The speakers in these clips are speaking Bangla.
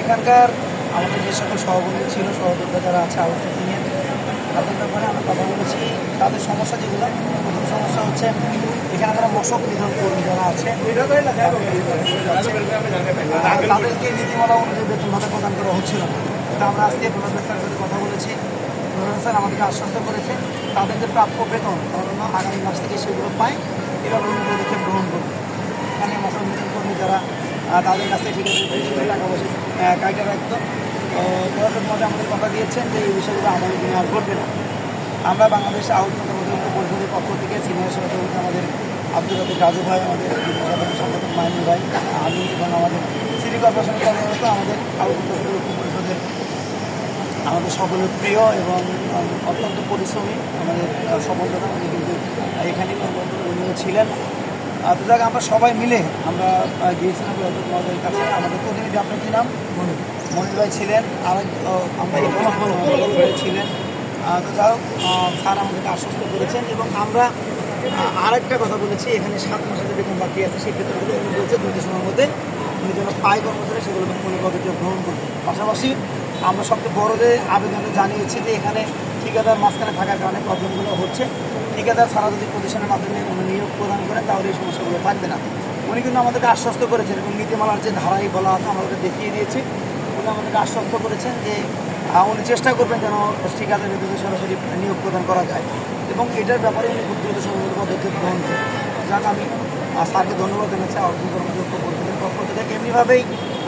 এখানকার আমাদের যে সকল সহকর্মী ছিল, সহযোদ্ধা যারা আছে আউটসোর্সিংয়ের, তাদের ব্যাপারে আমরা কথা বলেছি। তাদের সমস্যা যেগুলো, প্রথম সমস্যা হচ্ছে এখানে যারা মশক নিধন কর্মী যারা আছে তাদেরকে নীতিমালা অনুযায়ী বেতন ভাতা প্রদান করা হচ্ছিল না। এটা আমরা আজকে প্রধান স্যারের সাথে কথা বলেছি। প্রধান স্যার আমাদেরকে আশ্বস্ত করেছে তাদের যে প্রাপ্য বেতন তারা যেন আগামী মাস থেকে সেগুলো পায়, এভাবে উনি পদক্ষেপ গ্রহণ করবে। এখানে মশক নিধন কর্মী যারা তাদের কাছে ঠিক আছে টাকা পয়সা কাইটা রাখত, প্রশাসক মধ্যে আমাদের কথা দিয়েছেন যে এই বিষয়গুলো আমাদের দিনে আর ঘটবে না। আমরা বাংলাদেশ আউটপুট পরিষদের পক্ষ থেকে সিনিয়র সভাপতি আমাদের আব্দুল রাজিক রাজু ভাই, আমাদের সাধারণ সম্পাদক মাইনুল ভাই, আমি এবং আমাদের সিটি কর্পোরেশনের কর্মরত আমাদের আউটপুট পরিষদের আমাদের সকলের প্রিয় এবং অত্যন্ত পরিশ্রমী আমাদের সম্পাদক, উনি কিন্তু এখানে উনিও ছিলেন। তো যাক আমরা সবাই মিলে আমরা গিয়েছিলাম মহোদয়ের কাছে। আমাদের প্রতিনিধি আপনার কী নাম? মনির ভাই ছিলেন, আর আমরা এখানে ছিলেন। তো যাই হোক স্যার আমাদেরকে আশ্বস্ত করেছেন এবং আমরা আরেকটা কথা বলেছি, এখানে 7 মাসের বেতন বাকি আছে, সেই বেতনগুলো উনি বলছে 2 সময়ের মধ্যে উনি যেন পায় কর্মচারী সেগুলো কোনো পদক্ষেপ গ্রহণ করবে। পাশাপাশি আমরা সবচেয়ে বড় যে আবেদনে জানিয়েছি যে এখানে ঠিকাদার মাঝখানে থাকার কারণে প্রবলেমগুলো হচ্ছে। ঠিকাদার ছাড়া যদি প্রতিষ্ঠানের মাধ্যমে উনি নিয়োগ প্রদান করেন তাহলে এই সমস্যাগুলো থাকবে না। উনি কিন্তু আমাদেরকে আশ্বস্ত করেছেন এবং নীতিমালার যে ধারাই বলা আছে আমরা ওটা দেখিয়ে দিয়েছি। উনি আমাদেরকে আশ্বস্ত করেছেন যে উনি চেষ্টা করবেন যেন ঠিকাদার নেতৃত্বে সরাসরি নিয়োগ প্রদান করা যায় এবং এটার ব্যাপারে উনি খুব দ্রুত সময় পদক্ষেপ গ্রহণ করেন। যাক আমি স্যারকে ধন্যবাদ জানাচ্ছি আউটপুট কর্মকর্তা পরিষদের পক্ষ থেকে। এমনিভাবেই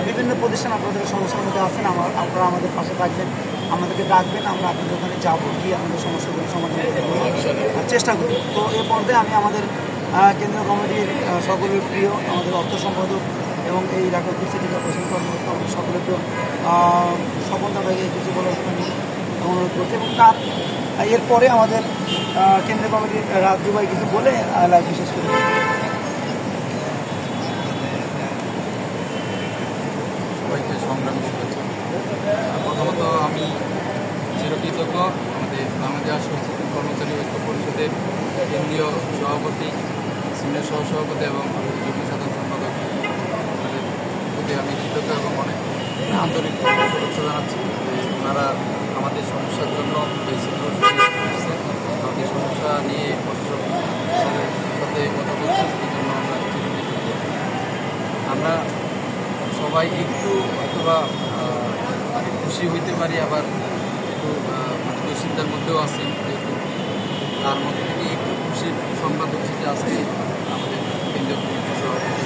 বিভিন্ন প্রতিষ্ঠান আপনাদের সমস্যার মধ্যে আছেন, আপনারা আমাদের পাশে থাকবেন, আমাদেরকে ডাকবেন, আমরা আপনাদের ওখানে যাবো, গিয়ে আমাদের সমস্যাগুলো সমাধান করতে চেষ্টা করি। তো এ পর্যায়ে আমি আমাদের কেন্দ্রীয় কমিটির সকলের প্রিয় আমাদের অর্থ সম্পাদক এবং এই ঢাকা সিটি কর্পোরেশন কর্মকর্তা আমাদের সকলের প্রিয় স্বপন দাদাকে কিছু বলার আমি অনুরোধ করছি এবং তার এরপরে আমাদের কেন্দ্রীয় কমিটির রাজু ভাই কিছু বলে লাইভ বিশেষ করে। সবাইকে সংগ্রামী শুভেচ্ছা। প্রথমত আমি চিরকৃতজ্ঞ আমাদের বাংলাদেশ আউটসোর্সিং কর্মচারী ঐক্য পরিষদের কেন্দ্রীয় সভাপতি, সিনিয়র সহসভাপতি এবং যুগ্ম সাধারণ সম্পাদক আপনাদের প্রতি আমি কৃতজ্ঞ এবং অনেক আন্তরিক শুভেচ্ছা জানাচ্ছি। ওনারা আমাদের সমস্যার জন্য এই এসেছে, আমাদের সমস্যা নিয়ে প্রশাসনের সাথে কথা বলছেন, এই জন্য আমরা চিরকৃতজ্ঞ। আমরা সবাই একটু অথবা খুশি হইতে পারি, আবার একটু দুশ্চিন্তার মধ্যেও আছি, যেহেতু তার মধ্যে থেকে একটু খুশির সংবাদ হচ্ছে যে আজকে আমাদের কেন্দ্রীয় কমিটির সভাপতি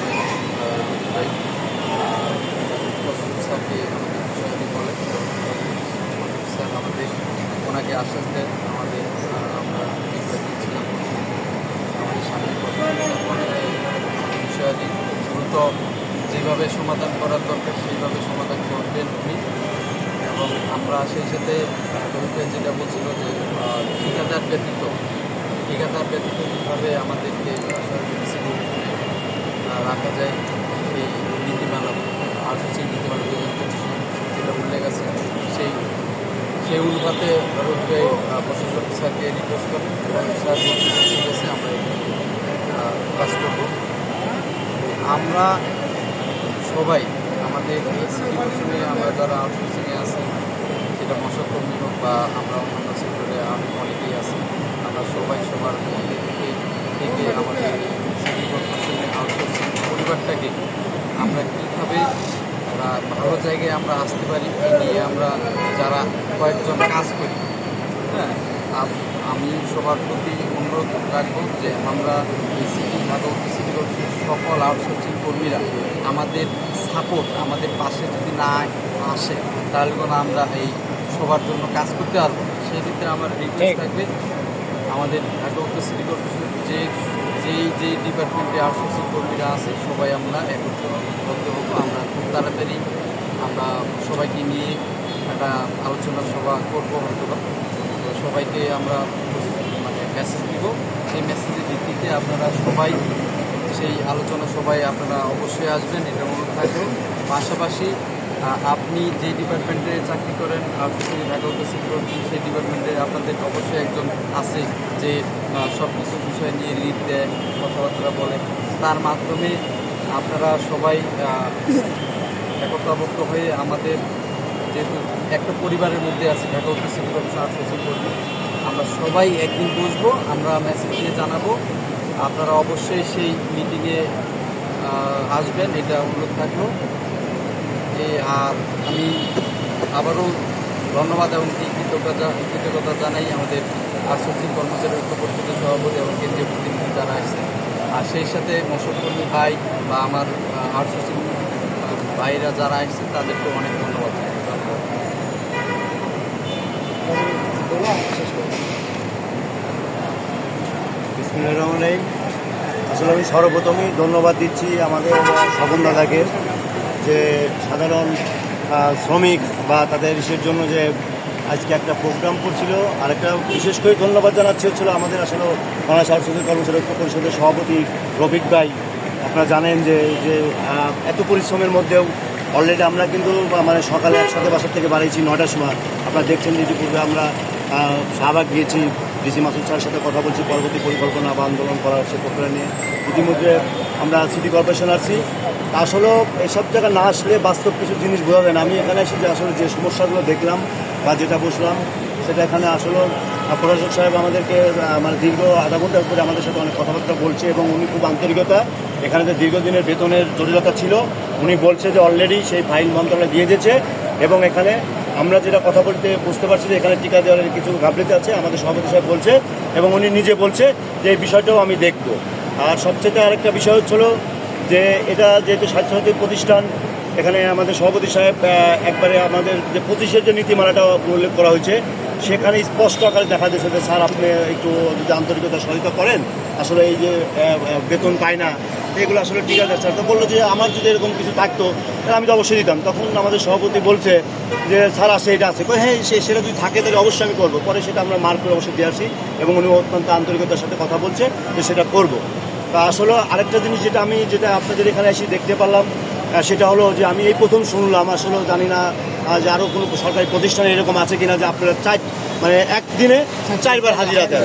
ভাই প্রশাসক স্যারকে আমাদের বিষয়টি বলেন, স্যার আমাদের ওনাকে আশ্বাস দেন আমাদের আমরা দিচ্ছিলাম আমাদের সামনে বিষয়াদি দ্রুত যেভাবে সমাধান করার দরকার সেইভাবে সমাধান করবেন উনি। এবং আমরা সেই সাথে যেটা বলছিল যে ঠিকাদার ব্যতীত কীভাবে আমাদেরকে রাখা যায় সেই নীতিমালা আউটসোর্সিং নীতিমালা 2025 যেটা উল্লেখ আছে সেই অনুপাতে প্রশাসক স্যারকে রিকোয়েস্ট করেন এবং স্যার ঠিক আছে আমরা কাজ করব। আমরা সবাই আমাদের এই সিচুয়েশনে আমরা যারা আউটসোর্সিংয়ে আছি, সেটা মশক কর্মী হোক বা আমরা অন্যান্য সেক্টরে অনেকেই আছি, আমরা সবাই সবার মধ্যে থেকে আমাদের সিটি কর্পোরেশনের আউটসোর্সিং পরিবারটাকে আমরা কীভাবে ভালো জায়গায় আমরা আসতে পারি এই নিয়ে আমরা যারা কয়েকজন কাজ করি, হ্যাঁ আমি সবার প্রতি অনুরোধ রাখবো যে আমরা এই সিটি সকল আউটসোর্সিং কর্মীরা আমাদের সাপোর্ট আমাদের পাশে যদি না আসে তাহলে কোনো আমরা এই সবার জন্য কাজ করতে পারবো। সেই ক্ষেত্রে আমার রিকোয়েস্ট থাকবে আমাদের ঢাকা উত্তর সিটি কর্পোরেশন যে ডিপার্টমেন্টে আউটসোর্সিং কর্মীরা আছে সবাই আমরা একত্রিত হবো। আমরা খুব তাড়াতাড়ি আমরা সবাইকে নিয়ে একটা আলোচনা সভা করবো হয়তো, তো সবাইকে আমরা মেসেজ দিব। সেই মেসেজের ভিত্তিতে আপনারা সবাই সেই আলোচনা সবাই আপনারা অবশ্যই আসবেন, এটা অনুরোধ থাকবে। পাশাপাশি আপনি যে ডিপার্টমেন্টে চাকরি করেন আউটসোর্সিং ঢাকা উত্তর সিটি কর্পোরেশন, সেই ডিপার্টমেন্টে আপনাদের অবশ্যই একজন আছে যে সব কিছু বিষয় নিয়ে লিড দেয়, কথাবার্তা বলে। তার মাধ্যমে আপনারা সবাই একতাবদ্ধ হয়ে আমাদের যেহেতু একটা পরিবারের মধ্যে আছে ঢাকা উত্তর সিটি কর্পোরেশন আউটসোর্সিং কর্মী, আমরা সবাই একদিন বসবো, আমরা মেসেজ দিয়ে জানাবো। আপনারা অবশ্যই সেই মিটিংয়ে আসবেন, এটা অনুরোধ থাকলো। আর আমি আবারও ধন্যবাদ এবং কৃতজ্ঞতা জানাই আমাদের আউটসোর্সিং কর্মচারী ঐক্য পরিষদের সভাপতি এবং কেন্দ্রীয় প্রতিনিধি যারা আসছেন, আর সেই সাথে মৎস্যকর্মী ভাই বা আমার আউটসোর্সিং ভাইরা যারা আসছেন তাদেরকে অনেক ধন্যবাদ। বিসমিল্লাহির রহমানির রহিম। আসলে আমি সর্বপ্রথমেই ধন্যবাদ দিচ্ছি আমাদের স্বপন দাদাকে, যে সাধারণ শ্রমিক বা তাদের ইসের জন্য যে আজকে একটা প্রোগ্রাম করছিল। আরেকটা বিশেষ করে ধন্যবাদ জানাচ্ছি হচ্ছিল আমাদের আসলে বাংলাদেশ আউটসোর্সিং কর্মচারী ঐক্য পরিষদের সভাপতি রফিক ভাই। আপনারা জানেন যে যে এত পরিশ্রমের মধ্যেও অলরেডি আমরা কিন্তু মানে সকালে একসাথে বাসার থেকে বাড়িয়েছি 9টার সময়। আপনারা দেখছেন যে ইতিপূর্বে আমরা শাহবাগ গিয়েছি, ডিসি মাসুদ স্যারের সাথে কথা বলছি পরবর্তী পরিকল্পনা বা আন্দোলন করার সে প্রক্রিয়া নিয়ে। ইতিমধ্যে আমরা সিটি কর্পোরেশন আসছি। আসলেও এসব জায়গা না আসলে বাস্তব কিছু জিনিস বোঝা যায় না। আমি এখানে এসে যে আসলে যে সমস্যাগুলো দেখলাম বা যেটা বসলাম সেটা এখানে আসলে প্রশাসক সাহেব আমাদেরকে মানে দীর্ঘ আধা ঘন্টার উপরে আমাদের সাথে অনেক কথাবার্তা বলছে এবং উনি খুব আন্তরিকতা, এখানে যে দীর্ঘদিনের বেতনের জটিলতা ছিল উনি বলছে যে অলরেডি সেই ফাইল মন্ত্রণালয় দিয়ে দিয়েছে এবং এখানে আমরা যেটা কথা বলতে বুঝতে পারছি যে এখানে টিকা দেওয়ার কিছু গাফিলতি আছে আমাদের সভাপতি সাহেব বলছে এবং উনি নিজে বলছে যে এই বিষয়টাও আমি দেখব। আর সবচেয়ে আরেকটা বিষয় হচ্ছিল যে এটা যেহেতু স্বাস্থ্যসাথী প্রতিষ্ঠান, এখানে আমাদের সভাপতি সাহেব একবারে আমাদের যে 25-এর যে নীতিমালাটা উল্লেখ করা হয়েছে সেখানে স্পষ্ট আকারে দেখা যাচ্ছে যে স্যার আপনি একটু যদি আন্তরিকতা সহায়তা করেন, আসলে এই যে বেতন পায় না এগুলো আসলে ঠিক আছে স্যার। তো বললো যে আমার যদি এরকম কিছু থাকতো তাহলে আমি তো অবশ্যই দিতাম। তখন আমাদের সভাপতি বলছে যে স্যার আছে এটা আছে, হ্যাঁ সেটা যদি থাকে তাহলে অবশ্যই আমি করবো। পরে সেটা আমরা মার্ক করে অবশ্যই দিয়ে আসি এবং উনি অত্যন্ত আন্তরিকতার সাথে কথা বলছে যে সেটা করবো। তা আসলে আরেকটা জিনিস যেটা আপনাদের এখানে এসে দেখতে পারলাম সেটা হলো যে আমি এই প্রথম শুনলাম, আসলে জানি না যে আরও কোনো সরকারি প্রতিষ্ঠানে এরকম আছে কিনা যে আপনারা মানে একদিনে 4 বার হাজিরা দেন।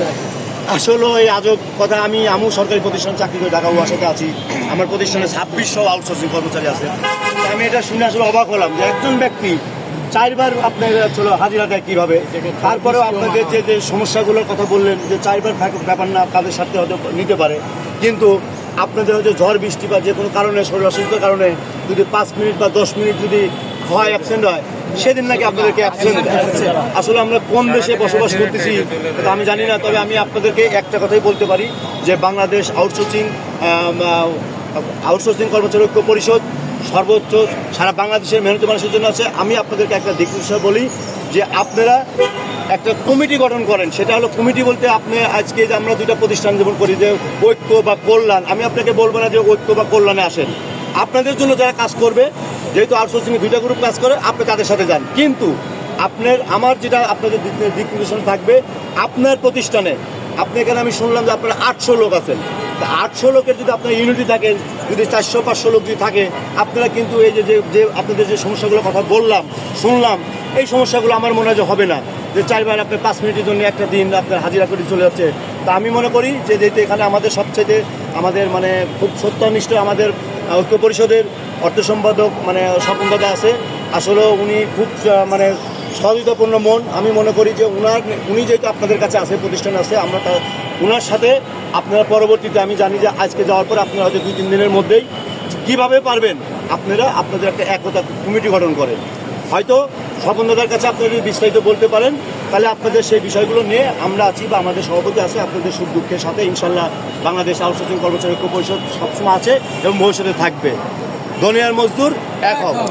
আসলে এই আজব কথা। আমিও সরকারি প্রতিষ্ঠানে চাকরি করে ঢাকা ওয়াসাতে আছি, আমার প্রতিষ্ঠানে 2600 আউটসোর্সিং কর্মচারী আছে। আমি এটা শুনে আসলে অবাক হলাম যে একজন ব্যক্তি 4 বার আপনার চলো হাজিরা দেয় কীভাবে। তারপরেও আপনাদের যে সমস্যাগুলোর কথা বললেন যে 4 বার ব্যাপার না, কাদের সাথে হয়তো নিতে পারে, কিন্তু আপনাদের হয়তো ঝড় বৃষ্টি বা যে কোনো কারণে শরীর অসুস্থতার কারণে যদি 5 মিনিট বা 10 মিনিট যদি হয় অ্যাবসেন্ট হয়, সেদিন নাকি আপনাদেরকে অ্যাবসেন্ট। আসলে আমরা কোন দেশে বসবাস করতেছি এটা আমি জানি না। তবে আমি আপনাদেরকে একটা কথাই বলতে পারি যে বাংলাদেশ আউটসোর্সিং কর্মচারী ঐক্য পরিষদ সর্বোচ্চ সারা বাংলাদেশের মেহনতি মানুষের জন্য আছে। আমি আপনাদেরকে একটা দিক নির্দেশনা বলি যে আপনারা একটা কমিটি গঠন করেন। সেটা হলো কমিটি বলতে আপনি আজকে যে আমরা 2টা প্রতিষ্ঠান যেমন করি যে ঐক্য বা কল্যাণ, আমি আপনাকে বলবো না যে ঐক্য বা কল্যাণে আসেন। আপনাদের জন্য যারা কাজ করবে, যেহেতু আউটসোর্সিংয়ে 2টা গ্রুপ কাজ করে, আপনি তাদের সাথে যান। কিন্তু আমার যেটা আপনাদের দিক নির্দেশনা থাকবে, আপনার প্রতিষ্ঠানে এখানে আমি শুনলাম যে আপনারা 800 লোক আছেন। তা 800 লোকের যদি আপনার ইউনিটি থাকেন, যদি 400-500 লোক যদি থাকে, আপনারা কিন্তু এই যে আপনাদের যে সমস্যাগুলোর কথা শুনলাম, এই সমস্যাগুলো আমার মনে হয় যে হবে না। যে 4 বার আপনার 5 মিনিটের জন্য একটা দিন আপনার হাজিরা করে চলে যাচ্ছে। তা আমি মনে করি যে যেহেতু এখানে আমাদের সবচেয়ে আমাদের মানে খুব সত্যনিষ্ঠ আমাদের ঐক্য পরিষদের অর্থ সম্পাদক মানে স্বপন দাদা আছে। আসলে উনি খুব মানে সহযোগিতাপূর্ণ মন। আমি মনে করি যে উনি যেহেতু আপনাদের কাছে আছে, প্রতিষ্ঠানে আছে, আমরা ওনার সাথে আপনারা পরবর্তীতে আমি জানি যে আজকে যাওয়ার পর আপনারা হয়তো 2-3 দিনের মধ্যেই কীভাবে পারবেন আপনারা আপনাদের একটা একতা কমিটি গঠন করেন। হয়তো স্বপন দাদার কাছে আপনারা যদি বিস্তারিত বলতে পারেন তাহলে আপনাদের সেই বিষয়গুলো নিয়ে আমরা আছি বা আমাদের সভাপতি আছে, আপনাদের সুখ দুঃখের সাথে ইনশাল্লাহ বাংলাদেশ আউটসোর্সিং কর্মচারী ঐক্য পরিষদ সবসময় আছে এবং ভবিষ্যতে থাকবে। দুনিয়ার মজদুর এক হবে।